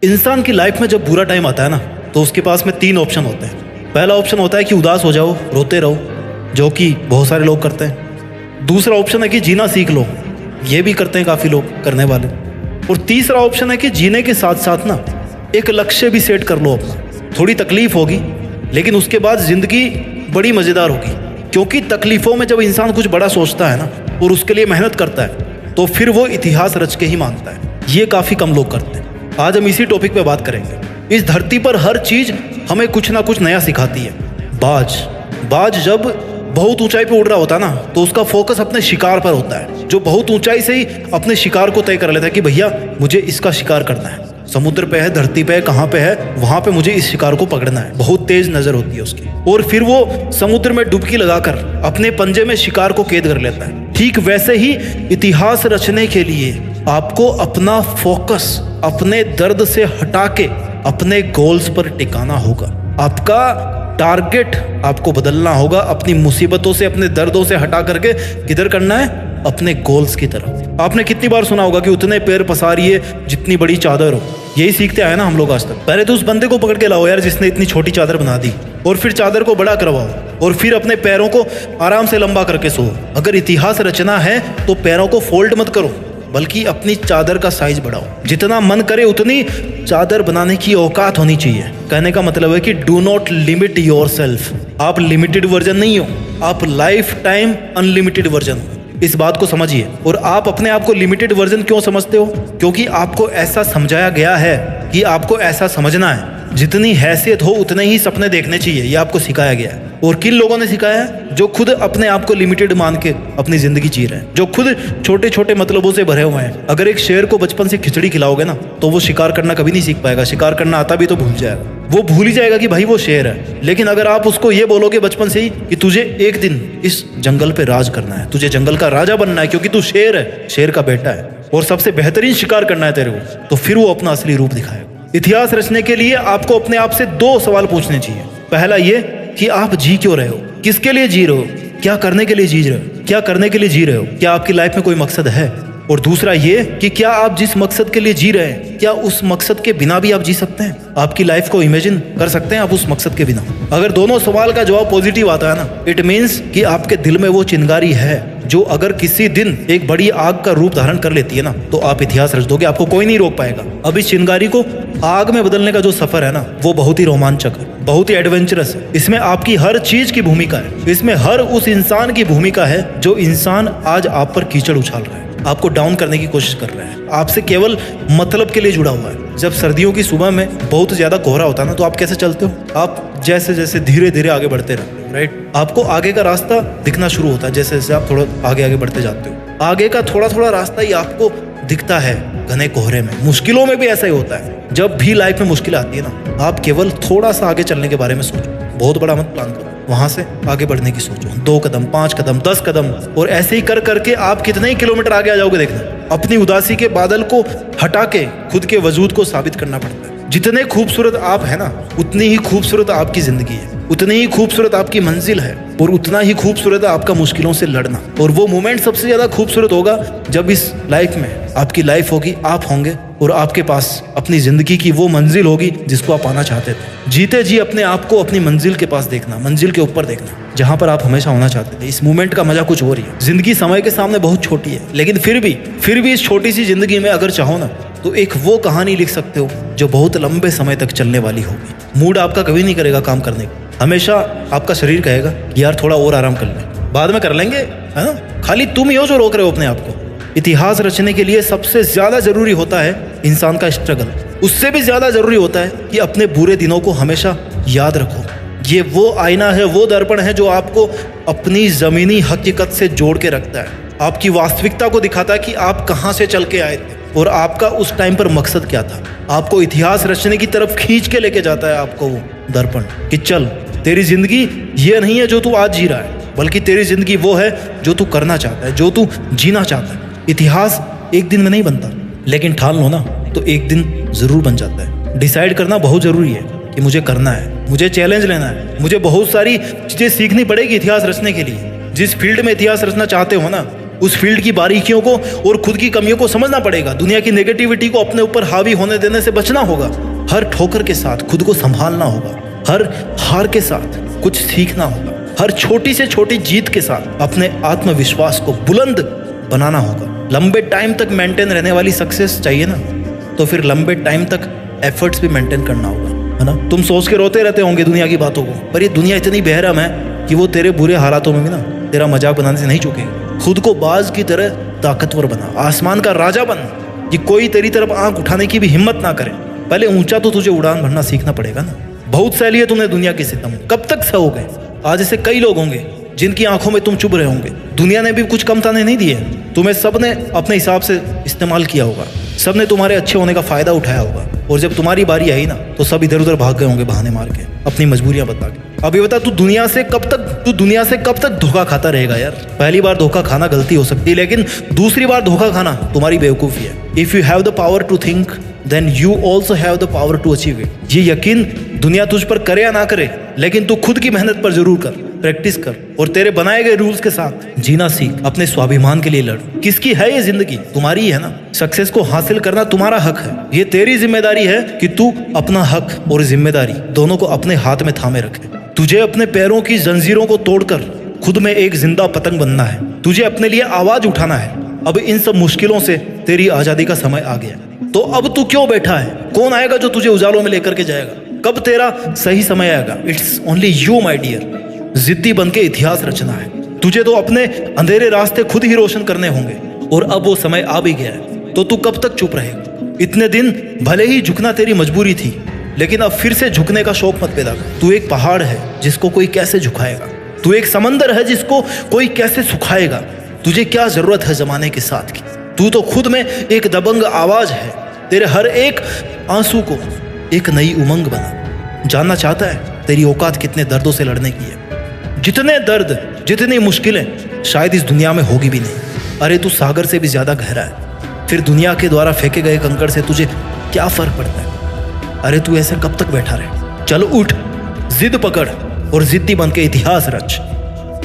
इंसान की लाइफ में जब बुरा टाइम आता है ना, तो उसके पास में 3 ऑप्शन होते हैं। पहला ऑप्शन होता है कि उदास हो जाओ, रोते रहो, जो कि बहुत सारे लोग करते हैं। दूसरा ऑप्शन है कि जीना सीख लो, ये भी करते हैं काफ़ी लोग करने वाले। और तीसरा ऑप्शन है कि जीने के साथ साथ ना एक लक्ष्य भी सेट कर लो अपना। थोड़ी तकलीफ होगी, लेकिन उसके बाद ज़िंदगी बड़ी मज़ेदार होगी, क्योंकि तकलीफ़ों में जब इंसान कुछ बड़ा सोचता है ना और उसके लिए मेहनत करता है, तो फिर वो इतिहास रच के ही मानता है। ये काफ़ी कम लोग करते हैं। आज हम इसी टॉपिक पे बात करेंगे। इस धरती पर हर चीज़ हमें कुछ ना कुछ नया सिखाती है। बाज जब बहुत ऊंचाई पे उड़ रहा होता है ना, तो उसका फोकस अपने शिकार पर होता है, जो बहुत ऊंचाई से ही अपने शिकार को तय कर लेता है कि भैया मुझे इसका शिकार करना है। समुद्र पे है, धरती पे है, कहाँ पे है, वहां पे मुझे इस शिकार को पकड़ना है। बहुत तेज नजर होती है उसकी, और फिर वो समुद्र में डुबकी लगाकर अपने पंजे में शिकार को कैद कर लेता है। ठीक वैसे ही इतिहास रचने के लिए आपको अपना फोकस अपने दर्द से हटा के अपने गोल्स पर टिकाना होगा। आपका टारगेट आपको बदलना होगा। अपनी मुसीबतों से, अपने दर्दों से हटा करके किधर करना है? अपने गोल्स की तरफ। आपने कितनी बार सुना होगा कि उतने पैर पसारिए जितनी बड़ी चादर हो। यही सीखते आए ना हम लोग आज तक। पहले तो उस बंदे को पकड़ के लाओ यार जिसने इतनी छोटी चादर बना दी, और फिर चादर को बड़ा करवाओ, और फिर अपने पैरों को आराम से लंबा करके सो। अगर इतिहास रचना है तो पैरों को फोल्ड मत करो, बल्कि अपनी चादर का साइज बढ़ाओ। जितना मन करे उतनी चादर बनाने की औकात होनी चाहिए। कहने का मतलब है कि डू नॉट लिमिट योरसेल्फ। आप लिमिटेड वर्जन नहीं हो, आप लाइफ टाइम अनलिमिटेड वर्जन हो। इस बात को समझिए। और आप अपने आप को लिमिटेड वर्जन क्यों समझते हो? क्योंकि आपको ऐसा समझाया गया है कि आपको ऐसा समझना है। जितनी हैसियत हो उतने ही सपने देखने चाहिए, ये आपको सिखाया गया है। और किन लोगों ने सिखाया है? जो खुद अपने आप को लिमिटेड मान के अपनी जिंदगी जी रहे हैं, जो खुद छोटे छोटे मतलबों से भरे हुए हैं। अगर एक शेर को बचपन से खिचड़ी खिलाओगे ना, तो वो शिकार करना कभी नहीं सीख पाएगा। शिकार करना आता भी तो भूल जाएगा। वो भूल ही जाएगा कि भाई वो शेर है। लेकिन अगर आप उसको ये बोलोगे बचपन से ही कि तुझे एक दिन इस जंगल पे राज करना है, तुझे जंगल का राजा बनना है, क्योंकि तू शेर है, शेर का बेटा है, और सबसे बेहतरीन शिकार करना है तेरे को, तो फिर वो अपना असली रूप दिखाएगा। इतिहास रचने के लिए आपको अपने आप से 2 सवाल पूछने चाहिए। पहला ये कि आप जी क्यों रहे हो, किसके लिए जी रहे हो, क्या करने के लिए जी रहे हो, क्या करने के लिए जी रहे हो, क्या आपकी लाइफ में कोई मकसद है। और दूसरा ये कि क्या आप जिस मकसद के लिए जी रहे हैं, क्या उस मकसद के बिना भी आप जी सकते हैं? आपकी लाइफ को इमेजिन कर सकते हैं आप उस मकसद के बिना? अगर दोनों सवाल का जवाब पॉजिटिव आता है ना, इट मीन्स कि आपके दिल में वो चिंगारी है जो अगर किसी दिन एक बड़ी आग का रूप धारण कर लेती है ना, तो आप इतिहास रच दोगे। आपको कोई नहीं रोक पाएगा। अब इस चिंगारी को आग में बदलने का जो सफर है ना, वो बहुत ही रोमांचक है, बहुत ही एडवेंचरस है। इसमें आपकी हर चीज की भूमिका है। इसमें हर उस इंसान की भूमिका है जो इंसान आज आप पर कीचड़ उछाल रहा है, आपको डाउन करने की कोशिश कर रहा है, आपसे केवल मतलब के लिए जुड़ा हुआ है। जब सर्दियों की सुबह में बहुत ज्यादा कोहरा होता है ना, तो आप कैसे चलते हो? आप जैसे जैसे धीरे धीरे आगे बढ़ते रहते हो, राइट? आपको आगे का रास्ता दिखना शुरू होता है जैसे जैसे आप थोड़ा आगे आगे बढ़ते जाते हो। आगे का थोड़ा थोड़ा रास्ता ही आपको दिखता है घने कोहरे में। मुश्किलों में भी ऐसा ही होता है। जब भी लाइफ में मुश्किल आती है ना, आप केवल थोड़ा सा आगे चलने के बारे में सोचो। बहुत बड़ा मत प्लान करो, वहां से आगे बढ़ने की सोचो। 2 कदम, 5 कदम, 10 कदम, और ऐसे ही कर करके आप कितने ही किलोमीटर आगे आ जाओगे। देखना, अपनी उदासी के बादल को हटा के खुद के वजूद को साबित करना पड़ता है। जितने खूबसूरत आप है ना, उतनी ही खूबसूरत आपकी जिंदगी है, उतनी ही खूबसूरत आपकी मंजिल है, और उतना ही खूबसूरत है आपका मुश्किलों से लड़ना। और वो मोमेंट सबसे ज्यादा खूबसूरत होगा जब इस लाइफ में आपकी लाइफ होगी, आप होंगे, और आपके पास अपनी जिंदगी की वो मंजिल होगी जिसको आप पाना चाहते थे। जीते जी अपने आप को अपनी मंजिल के पास देखना, मंजिल के ऊपर देखना, जहां पर आप हमेशा होना चाहते थे। इस मोमेंट का मजा कुछ और ही है। जिंदगी समय के सामने बहुत छोटी है, लेकिन फिर भी इस छोटी सी जिंदगी में अगर चाहो ना, तो एक वो कहानी लिख सकते हो जो बहुत लंबे समय तक चलने वाली होगी। मूड आपका कभी नहीं करेगा काम करने का। हमेशा आपका शरीर कहेगा यार थोड़ा और आराम कर ले, बाद में कर लेंगे, है ना? खाली तुम ही हो जो रोक रहे हो अपने आप को। इतिहास रचने के लिए सबसे ज्यादा जरूरी होता है इंसान का स्ट्रगल। उससे भी ज्यादा जरूरी होता है कि अपने बुरे दिनों को हमेशा याद रखो। ये वो आईना है, वो दर्पण है जो आपको अपनी जमीनी हकीकत से जोड़ के रखता है। आपकी वास्तविकता को दिखाता है कि आप कहाँ से चल के आए थे और आपका उस टाइम पर मकसद क्या था। आपको इतिहास रचने की तरफ खींच के लेके जाता है आपको वो दर्पण, कि चल तेरी जिंदगी ये नहीं है जो तू आज जी रहा है, बल्कि तेरी जिंदगी वो है जो तू करना चाहता है, जो तू जीना चाहता है। इतिहास एक दिन में नहीं बनता, लेकिन ठान लो ना तो एक दिन जरूर बन जाता है। डिसाइड करना बहुत जरूरी है कि मुझे करना है, मुझे चैलेंज लेना है, मुझे बहुत सारी चीजें सीखनी पड़ेगी इतिहास रचने के लिए। जिस फील्ड में इतिहास रचना चाहते हो ना, उस फील्ड की बारीकियों को और खुद की कमियों को समझना पड़ेगा। दुनिया की नेगेटिविटी को अपने ऊपर हावी होने देने से बचना होगा। हर ठोकर के साथ खुद को संभालना होगा। हर हार के साथ कुछ सीखना होगा। हर छोटी से छोटी जीत के साथ अपने आत्मविश्वास को बुलंद बनाना होगा। लंबे टाइम तक मेंटेन रहने वाली सक्सेस चाहिए ना, तो फिर लंबे टाइम तक एफर्ट्स भी मेंटेन करना होगा, है ना। तुम सोच के रोते रहते होंगे दुनिया की बातों को, पर ये दुनिया इतनी बेरहम है कि वो तेरे बुरे हालातों में भी ना तेरा मजाक बनाने से नहीं चुकेगी। खुद को बाज की तरह ताकतवर बना, आसमान का राजा बन कि कोई तेरी तरफ आंख उठाने की भी हिम्मत ना करे। पहले ऊंचा तो तुझे उड़ान भरना सीखना पड़ेगा ना। बहुत सह लिए तुमने दुनिया के सितम, कब तक सहोगे। आज ऐसे कई लोग होंगे जिनकी आंखों में तुम चुभ रहे होंगे। दुनिया ने भी कुछ कम ताने नहीं दिए, तुम्हें सबने अपने हिसाब से इस्तेमाल किया होगा। सबने तुम्हारे अच्छे होने का फायदा उठाया होगा, और जब तुम्हारी बारी आई ना तो सब इधर उधर भाग गए होंगे बहाने मार के, अपनी मजबूरियां बता के। अभी बता, तू दुनिया से कब तक धोखा खाता रहेगा यार। पहली बार धोखा खाना गलती हो सकती है, लेकिन दूसरी बार धोखा खाना तुम्हारी बेवकूफ़ी है। If you have the power to think then you also have the power to achieve it. ये यकीन दुनिया तुझ पर करे या ना करे, लेकिन तू खुद की मेहनत पर जरूर कर, प्रैक्टिस कर, और तेरे बनाए गए रूल्स के साथ जीना सीख। अपने स्वाभिमान के लिए लड़। किसकी है ये जिंदगी? तुम्हारी ही है ना। सक्सेस को हासिल करना तुम्हारा हक है। ये तेरी जिम्मेदारी है कि तू अपना हक और जिम्मेदारी दोनों को अपने हाथ में थामे रखे। तुझे अपने पैरों की जंजीरों को तोड़कर खुद में एक जिंदा पतंग बनना है। तुझे अपने लिए आवाज उठाना है। अब इन सब मुश्किलों से तेरी आजादी का समय आ गया, तो अब तू क्यों बैठा है? कौन आएगा जो तुझे उजालों में लेकर के जाएगा? कब तेरा सही समय आएगा? It's only you my dear. जिद्दी बन के इतिहास रचना है। तुझे तो अपने अंधेरे रास्ते खुद ही रोशन करने होंगे, और अब वो समय आ भी गया है। तो तू कब तक चुप रहेगा? इतने दिन भले ही झुकना तेरी मजबूरी थी, लेकिन अब फिर से झुकने का शौक मत पैदा कर। तू एक पहाड़ है जिसको कोई कैसे झुकाएगा। तू एक समंदर है जिसको कोई कैसे सुखाएगा। तुझे क्या जरूरत है जमाने के साथ की? तू तो खुद में एक दबंग आवाज है। तेरे हर एक आंसू को एक नई उमंग बना। जानना चाहता है तेरी औकात कितने दर्दों से लड़ने की है? जितने दर्द, जितनी मुश्किलें शायद इस दुनिया में होगी भी नहीं। अरे तू सागर से भी ज्यादा गहरा है। फिर दुनिया के द्वारा फेंके गए कंकड़ से तुझे क्या फर्क पड़ता है? अरे तू ऐसे कब तक बैठा रहे? चल उठ, जिद पकड़, और जिद्दी बन के इतिहास रच।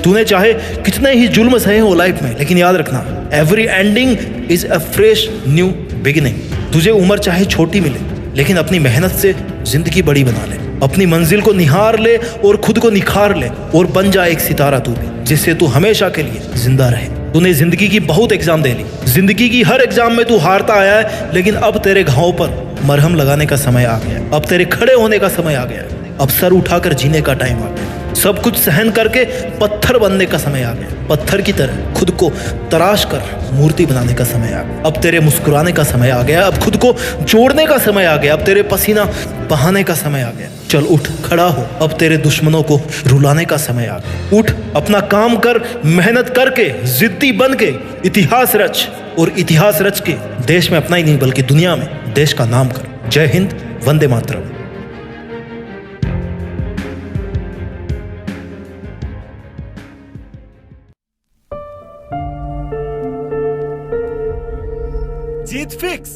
तूने चाहे कितने ही जुल्म सहे हो लाइफ में, लेकिन याद रखना, every ending is a fresh new beginning. तुझे उम्र चाहे छोटी मिले, लेकिन अपनी मेहनत से जिंदगी बड़ी बना ले। अपनी मंजिल को निहार ले और खुद को निखार ले, और बन जा एक सितारा तू भी, जिससे तू हमेशा के लिए जिंदा रहे। तूने जिंदगी की बहुत एग्जाम दे ली। जिंदगी की हर एग्जाम में तू हारता आया है, लेकिन अब तेरे घावों पर मरहम लगाने का समय आ गया। अब तेरे खड़े होने का समय आ गया। अब सर उठाकर जीने का टाइम आ गया। सब कुछ सहन करके पत्थर बनने का समय आ गया। पत्थर की तरह खुद को तराश कर मूर्ति बनाने का समय आ गया। अब तेरे मुस्कुराने का समय आ गया। अब खुद को जोड़ने का समय आ गया। अब तेरे पसीना बहाने का समय आ गया। चल उठ, खड़ा हो। अब तेरे दुश्मनों को रुलाने का समय आ गया। उठ, अपना काम कर, मेहनत करके, जिद्दी बन के इतिहास रच, और इतिहास रच के देश में अपना ही नहीं बल्कि दुनिया में देश का नाम कर। जय हिंद, वंदे मातरम। जीत फिक्स।